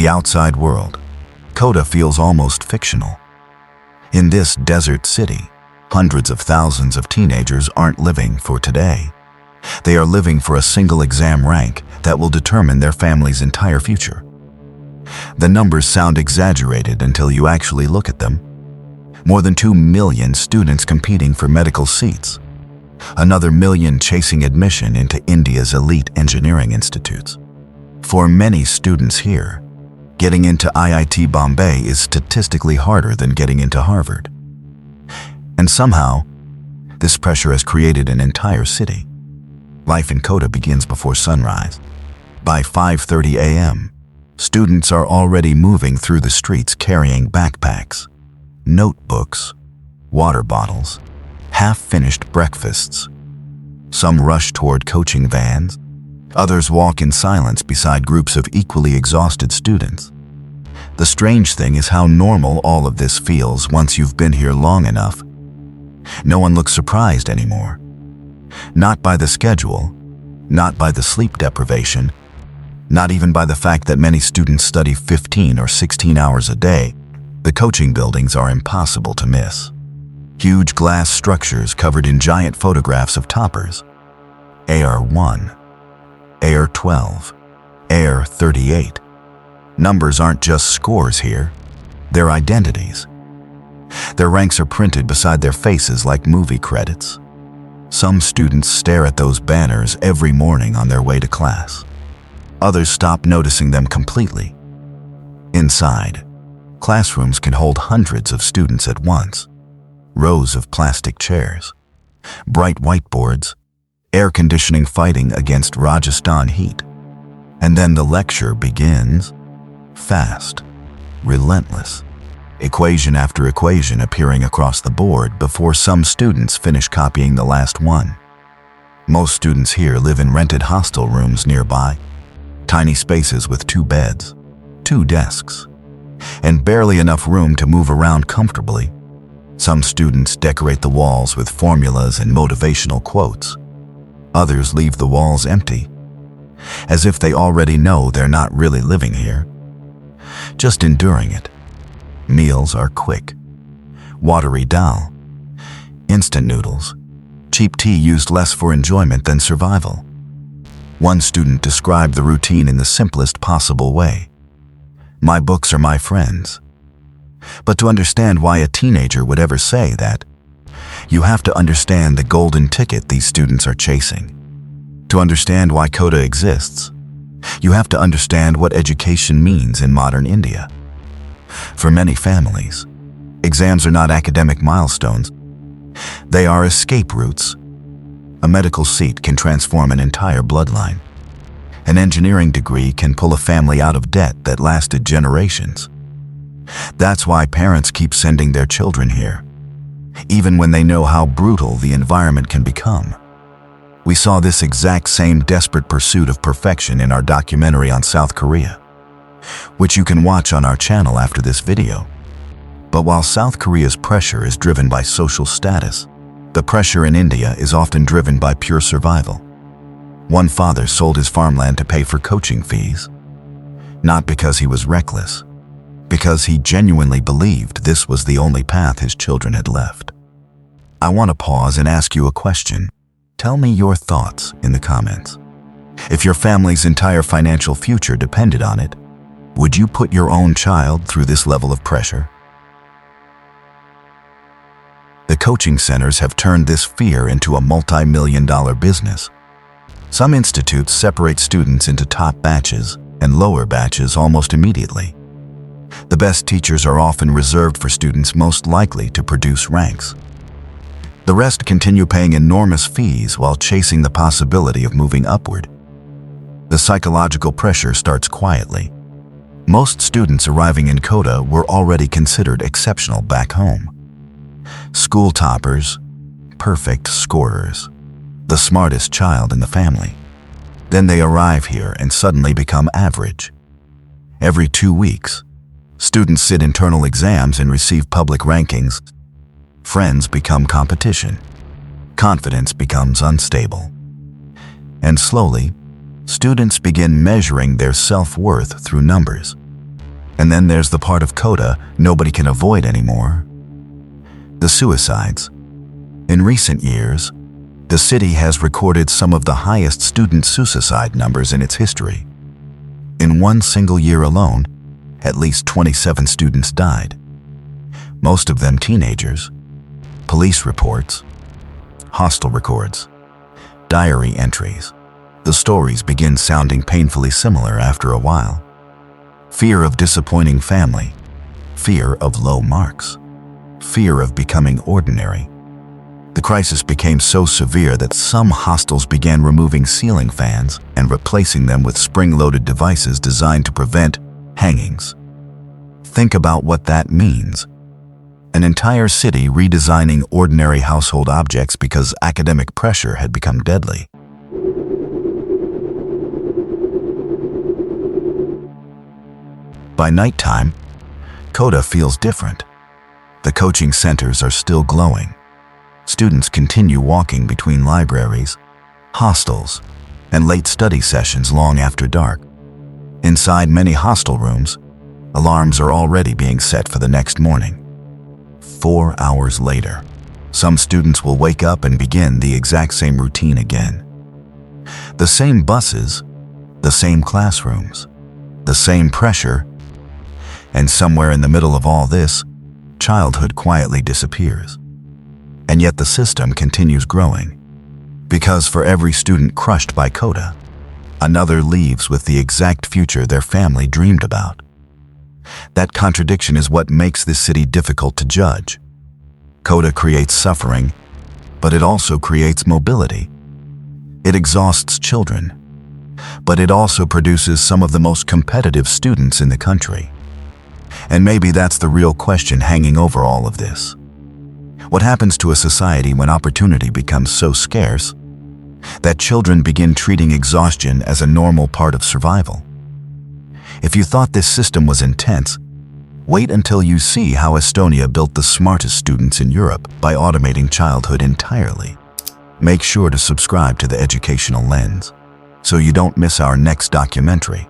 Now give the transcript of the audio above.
the outside world, Kota feels almost fictional. In this desert city, hundreds of thousands of teenagers aren't living for today. They are living for a single exam rank that will determine their family's entire future. The numbers sound exaggerated until you actually look at them. More than 2 million students competing for medical seats. Another million chasing admission into India's elite engineering institutes. For many students here, getting into IIT Bombay is statistically harder than getting into Harvard. And somehow, this pressure has created an entire city. Life in Kota begins before sunrise. By 5:30 a.m., students are already moving through the streets carrying backpacks, notebooks, water bottles, half-finished breakfasts. Some rush toward coaching vans. Others walk in silence beside groups of equally exhausted students. The strange thing is how normal all of this feels once you've been here long enough. No one looks surprised anymore. Not by the schedule, not by the sleep deprivation, not even by the fact that many students study 15 or 16 hours a day. The coaching buildings are impossible to miss. Huge glass structures covered in giant photographs of toppers. AR1, AR12, AR38. Numbers aren't just scores here, they're identities. Their ranks are printed beside their faces like movie credits. Some students stare at those banners every morning on their way to class. Others stop noticing them completely. Inside, classrooms can hold hundreds of students at once. Rows of plastic chairs, bright whiteboards, air conditioning fighting against Rajasthan heat. And then the lecture begins. Fast, relentless. Equation after equation appearing across the board before some students finish copying the last one. Most students here live in rented hostel rooms nearby. Tiny spaces with 2 beds, 2 desks, and barely enough room to move around comfortably. Some students decorate the walls with formulas and motivational quotes. Others leave the walls empty, as if they already know they're not really living here, just enduring it. Meals are quick, watery dal, instant noodles, cheap tea used less for enjoyment than survival. One student described the routine in the simplest possible way. My books are my friends. But to understand why a teenager would ever say that, you have to understand the golden ticket these students are chasing. To understand why Kota exists, you have to understand what education means in modern India. For many families, exams are not academic milestones. They are escape routes. A medical seat can transform an entire bloodline. An engineering degree can pull a family out of debt that lasted generations. That's why parents keep sending their children here, even when they know how brutal the environment can become. We saw this exact same desperate pursuit of perfection in our documentary on South Korea, which you can watch on our channel after this video. But while South Korea's pressure is driven by social status, the pressure in India is often driven by pure survival. One father sold his farmland to pay for coaching fees, not because he was reckless, because he genuinely believed this was the only path his children had left. I want to pause and ask you a question. Tell me your thoughts in the comments. If your family's entire financial future depended on it, would you put your own child through this level of pressure? The coaching centers have turned this fear into a multi-million-dollar business. Some institutes separate students into top batches and lower batches almost immediately. The best teachers are often reserved for students most likely to produce ranks. The rest continue paying enormous fees while chasing the possibility of moving upward. The psychological pressure starts quietly. Most students arriving in Kota were already considered exceptional back home. School toppers, perfect scorers, the smartest child in the family. Then they arrive here and suddenly become average. Every 2 weeks, students sit internal exams and receive public rankings. Friends become competition. Confidence becomes unstable. And slowly, students begin measuring their self-worth through numbers. And then there's the part of Kota nobody can avoid anymore: the suicides. In recent years, the city has recorded some of the highest student suicide numbers in its history. In one single year alone, at least 27 students died, most of them teenagers. Police reports, hostel records, diary entries. The stories begin sounding painfully similar after a while. Fear of disappointing family, fear of low marks, fear of becoming ordinary. The crisis became so severe that some hostels began removing ceiling fans and replacing them with spring-loaded devices designed to prevent hangings. Think about what that means. An entire city redesigning ordinary household objects because academic pressure had become deadly. By nighttime, Kota feels different. The coaching centers are still glowing. Students continue walking between libraries, hostels, and late study sessions long after dark. Inside many hostel rooms, alarms are already being set for the next morning. 4 hours later, some students will wake up and begin the exact same routine again. The same buses, the same classrooms, the same pressure, and somewhere in the middle of all this, childhood quietly disappears. And yet the system continues growing, because for every student crushed by Kota, another leaves with the exact future their family dreamed about. That contradiction is what makes this city difficult to judge. Kota creates suffering, but it also creates mobility. It exhausts children, but it also produces some of the most competitive students in the country. And maybe that's the real question hanging over all of this. What happens to a society when opportunity becomes so scarce that children begin treating exhaustion as a normal part of survival? If you thought this system was intense, wait until you see how Estonia built the smartest students in Europe by automating childhood entirely. Make sure to subscribe to the Educational Lens so you don't miss our next documentary.